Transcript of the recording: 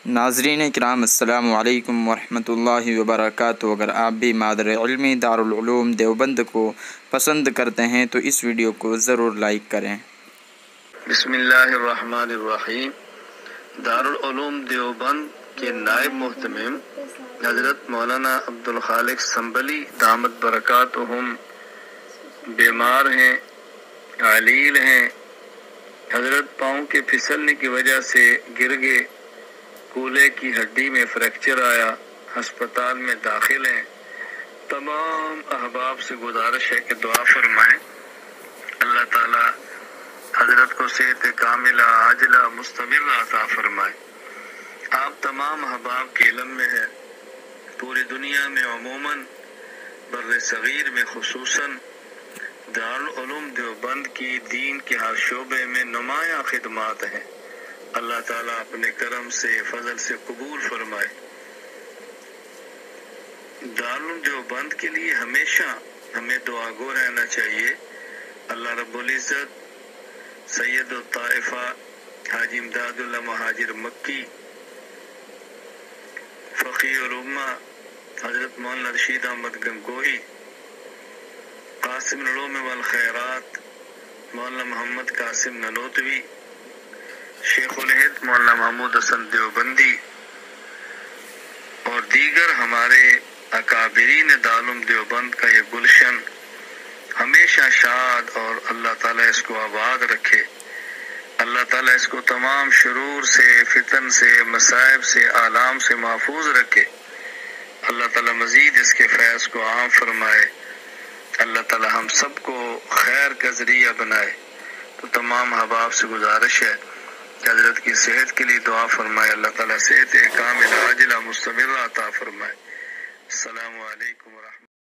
ناظرین کرام السلام علیکم ورحمۃ اللہ وبرکاتہ۔ اگر آپ بھی مادر علمی دارالعلوم دیوبند کو پسند کرتے ہیں تو اس ویڈیو کو ضرور لائک کریں۔ بسم اللہ الرحمن الرحیم۔ دارالعلوم دیوبند کے نائب محتمم حضرت مولانا عبدالخالق سنبلی دامت برکاتہم بیمار ہیں، علیل ہیں۔ حضرت پاؤں کے پھسلنے کی وجہ سے گر گئے، کولے کی ہڈی میں فریکچر آیا، ہسپتال میں داخل ہیں۔ تمام احباب سے گزارش ہے کہ دعا فرمائیں، اللہ تعالی حضرت کو صحت کاملہ عاجلہ مستمرہ عطا فرمائے۔ آپ تمام احباب کے علم میں ہے، پوری دنیا میں عموماً بر صغیر میں خصوصاً دارالعلوم دیوبند کی دین کے ہر شعبے میں نمایاں خدمات ہیں۔ اللہ تعالیٰ اپنے کرم سے فضل سے قبول فرمائے۔ دارالعلوم دیوبند کے لیے ہمیشہ ہمیں دعا گو رہنا چاہیے۔ اللہ رب العزت سید الطائفہ حاجی امداد اللہ مہاجر مکی، فقیہ الامہ حضرت مولانا رشید احمد گنگوہی، قاسم العلوم والخیرات مولانا محمد قاسم ننوتوی، شیخ الہند مولانا محمود حسن دیوبندی اور دیگر ہمارے اکابرین دارالعلوم دیوبند کا یہ گلشن ہمیشہ شاد اور اللہ تعالیٰ اس کو آباد رکھے۔ اللہ تعالیٰ اس کو تمام شرور سے، فتن سے، مصائب سے، آلام سے محفوظ رکھے۔ اللہ تعالیٰ مزید اس کے فیض کو عام فرمائے۔ اللہ تعالیٰ ہم سب کو خیر کا ذریعہ بنائے۔ تو تمام احباب سے گزارش ہے کہ حضرت کی صحت کے لیے دعا فرمائے، اللہ تعالیٰ صحت کاملہ عاجلہ مستمرہ عطا فرمائے۔ السلام علیکم ورحمۃ اللہ۔